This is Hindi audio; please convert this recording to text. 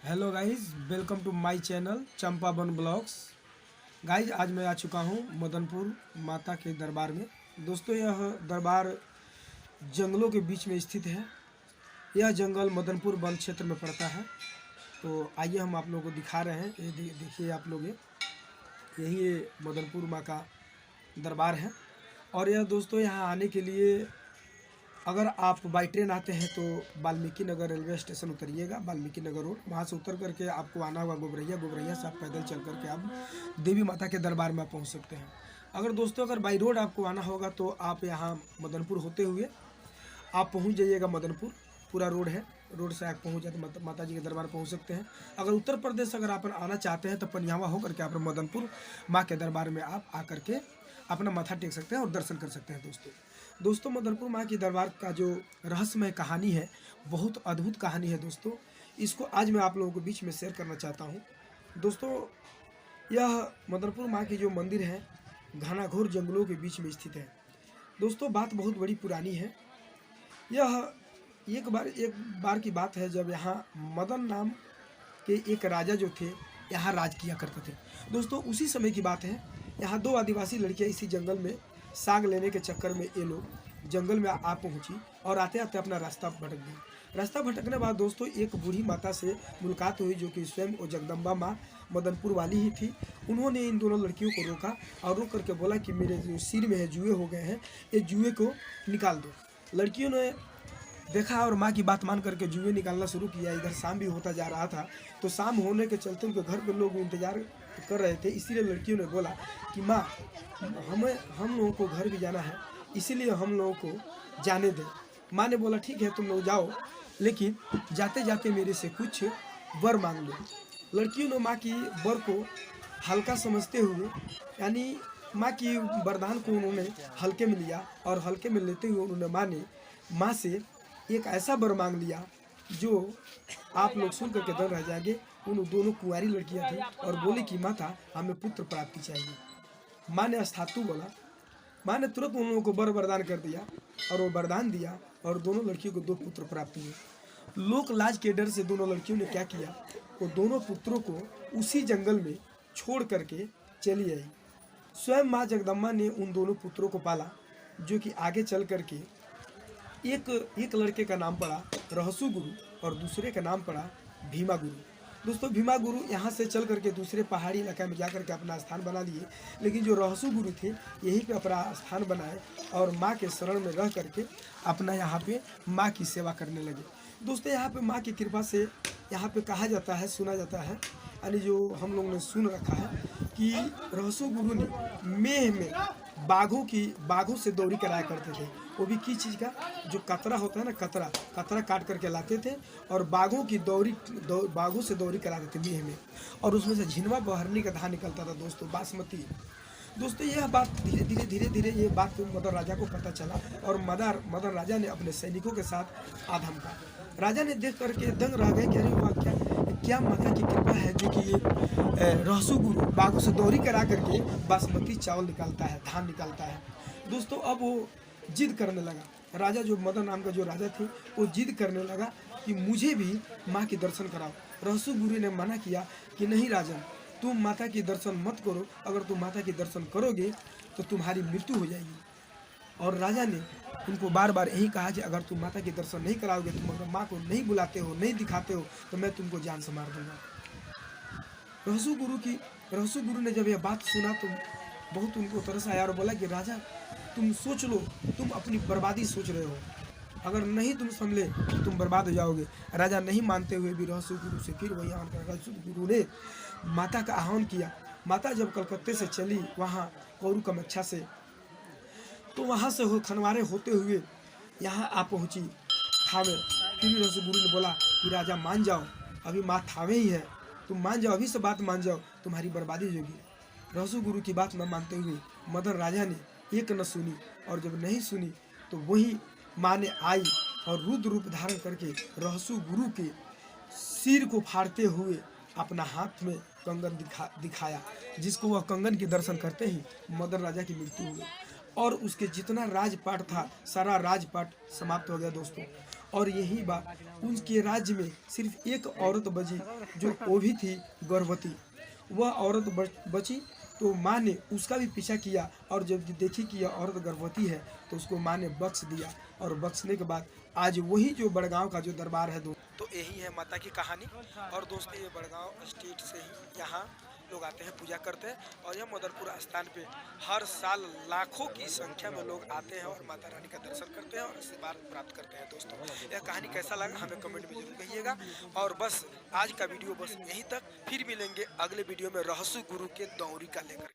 Hello guys, welcome to my channel Champa one blogs. Guys, आज मैं आ चुका हूं मदनपुर माता के दरबार में। दोस्तों, यह दरबार जंगलों के बीच में स्थित है। यह जंगल मदनपुर वन क्षेत्र में पड़ता है। तो आइए हम आप लोगों को दिखा रहे हैं। ये देखिए आप लोग, यही ये मदनपुर माँ का दरबार है। और यह दोस्तों, यहाँ आने के लिए अगर आप बाई ट्रेन आते हैं तो Valmiki Nagar railway station उतरिएगा, Valmiki Nagar road. वहाँ से उतर करके आपको आना होगा गोबरैया। गोबरैया से आप पैदल चल करके आप देवी माता के दरबार में पहुँच सकते हैं। अगर दोस्तों, अगर बाई रोड आपको आना होगा तो आप यहाँ मदनपुर होते हुए आप पहुँच जाइएगा मदनपुर। पूरा रोड है, रोड से आप पहुँच जाते माता जी के दरबार पहुँच सकते हैं। अगर उत्तर प्रदेश अगर आप आना चाहते हैं तो पनियावा होकर के आप मदनपुर माँ के दरबार में आप आकर के अपना माथा टेक सकते हैं और दर्शन कर सकते हैं। दोस्तों मदनपुर माँ की दरबार का जो रहस्यमय कहानी है, बहुत अद्भुत कहानी है दोस्तों। इसको आज मैं आप लोगों के बीच में शेयर करना चाहता हूँ। दोस्तों, यह मदनपुर माँ की जो मंदिर है, घनाघोर जंगलों के बीच में स्थित है। दोस्तों, बात बहुत बड़ी पुरानी है। यह एक बार की बात है जब यहाँ मदन नाम के एक राजा जो थे, यहाँ राज किया करते थे। दोस्तों, उसी समय की बात है। यहाँ दो आदिवासी लड़कियाँ इसी जंगल में साग लेने के चक्कर में ये लोग जंगल में आ पहुँची और आते आते अपना रास्ता भटक गई। रास्ता भटकने के बाद दोस्तों, एक बूढ़ी माता से मुलाकात हुई जो कि स्वयं वो जगदम्बा माँ मदनपुर वाली ही थी। उन्होंने इन दोनों लड़कियों को रोका और रोक करके बोला कि मेरे जो सिर में है जुए हो गए हैं, ये जुए को निकाल दो। लड़कियों ने देखा और माँ की बात मान करके जुए निकालना शुरू किया। इधर शाम भी होता जा रहा था, तो शाम होने के चलते उनके घर के लोग इंतजार कर रहे थे। इसीलिए लड़कियों ने बोला कि माँ, हम लोगों को घर भी जाना है, इसीलिए हम लोगों को जाने दें। माँ ने बोला ठीक है, तुम लोग जाओ, लेकिन जाते जाते मेरे से कुछ वर मांग लो। लड़कियों ने माँ की वर को हल्का समझते हुए, यानी माँ की वरदान को उन्होंने हल्के में लिया और हल्के में लेते हुए उन्होंने माँ से एक ऐसा वर मांग लिया जो आप लोग सुन करके दंग रह जाएंगे। उन दोनों कुंवारी लड़कियां थी और बोली कि माता, हमें पुत्र प्राप्ति चाहिए। माँ ने अस्थातु बोला। माँ ने तुरंत उन लोगों को वरदान कर दिया और वो वरदान दिया और दोनों लड़कियों को 2 पुत्र प्राप्त हुए। लोक लाज के डर से दोनों लड़कियों ने क्या किया, वो दोनों पुत्रों को उसी जंगल में छोड़ करके चली आई। स्वयं माँ जगदम्बा ने उन दोनों पुत्रों को पाला, जो कि आगे चल करके एक लड़के का नाम पड़ा रहसु गुरु और दूसरे का नाम पड़ा भीमा गुरु। दोस्तों, भीमा गुरु यहाँ से चल करके दूसरे पहाड़ी इलाके में जा करके अपना स्थान बना लिए, लेकिन जो रहसु गुरु थे यहीं पे अपना स्थान बनाए और माँ के शरण में रह करके अपना यहाँ पे माँ की सेवा करने लगे। दोस्तों, यहाँ पे माँ की कृपा से यहाँ पे कहा जाता है, सुना जाता है, यानी जो हम लोग ने सुन रखा है कि रहसु गुरु ने मेह में बाघों से दौरी कराया करते थे। वो भी किस चीज़ का, जो कतरा होता है ना, कतरा काट करके लाते थे और बाघों से दौरी कराते थे मेह में, और उसमें से झिनवा बहरनी का धान निकलता था दोस्तों, बासमती। दोस्तों, यह बात धीरे धीरे ये बात मदन राजा को पता चला और मदन राजा ने अपने सैनिकों के साथ आधम का। राजा ने देख करके दंग रह गए कि अरे वाह, क्या माता की कृपा है जो कि ये रहसु गुरु बाघों से दौरी करा करके बासमती चावल निकालता है, धान निकालता है। दोस्तों, अब वो जिद करने लगा। राजा जो मदन नाम का जो राजा थे, वो जिद करने लगा कि मुझे भी माँ के दर्शन कराओ। रहसु गुरु ने मना किया कि नहीं राजन, तुम माता की दर्शन मत करो। अगर तुम माता की दर्शन करोगे तो तुम्हारी मृत्यु हो जाएगी। और राजा ने उनको बार बार यही कहा कि अगर तुम माता की दर्शन नहीं कराओगे, तुम अगर माँ को नहीं बुलाते हो, नहीं दिखाते हो, तो मैं तुमको जान से मार दूंगा। रहसु गुरु ने जब यह बात सुना तो बहुत उनको तरस आया और बोला कि राजा, तुम सोच लो, तुम अपनी बर्बादी सोच रहे हो, अगर नहीं तुम संभले तो तुम बर्बाद हो जाओगे। राजा नहीं मानते हुए भी रहसु गुरु से फिर वही आह्वान कर, रहसु गुरु ने माता का आह्वान किया। माता जब कलकत्ते से चली वहाँ कौरू कामाख्या से, तो वहाँ से खनवारे होते हुए यहाँ आ पहुँची थावे। फिर रहसु गुरु ने बोला कि राजा मान जाओ, अभी माँ थावे ही है, तुम मान जाओ, अभी से बात मान जाओ, तुम्हारी बर्बादी हो जाएगी। रहसु गुरु की बात न मानते हुए मदन राजा ने एक न सुनी, और जब नहीं सुनी तो वही माँ ने आई और रुद्र रूप धारण करके रहसु गुरु के सिर को फाड़ते हुए अपना हाथ में कंगन दिखाया, जिसको वह कंगन के दर्शन करते ही मदन राजा की मृत्यु हो गई और उसके जितना राजपाट था, सारा राजपाट समाप्त हो गया दोस्तों। और यही बात उनके राज्य में सिर्फ एक औरत बची, जो वो भी थी गर्भवती। वह औरत बची तो माँ ने उसका भी पीछा किया, और जब देखी कि यह औरत गर्भवती है तो उसको माँ ने बख्श दिया। और बख्शने के बाद आज वही जो बड़गांव का जो दरबार है तो यही है माता की कहानी। और दोस्तों ये बड़गांव स्टेट से ही यहाँ लोग आते हैं, पूजा करते हैं, और यह मदनपुर स्थान पे हर साल लाखों की संख्या में लोग आते हैं और माता रानी का दर्शन करते हैं और आशीर्वाद प्राप्त करते हैं। दोस्तों यह कहानी कैसा लगा हमें कमेंट में जरूर कहिएगा। और बस आज का वीडियो बस यहीं तक, फिर मिलेंगे अगले वीडियो में रहसु गुरु के दौरी का लेकर।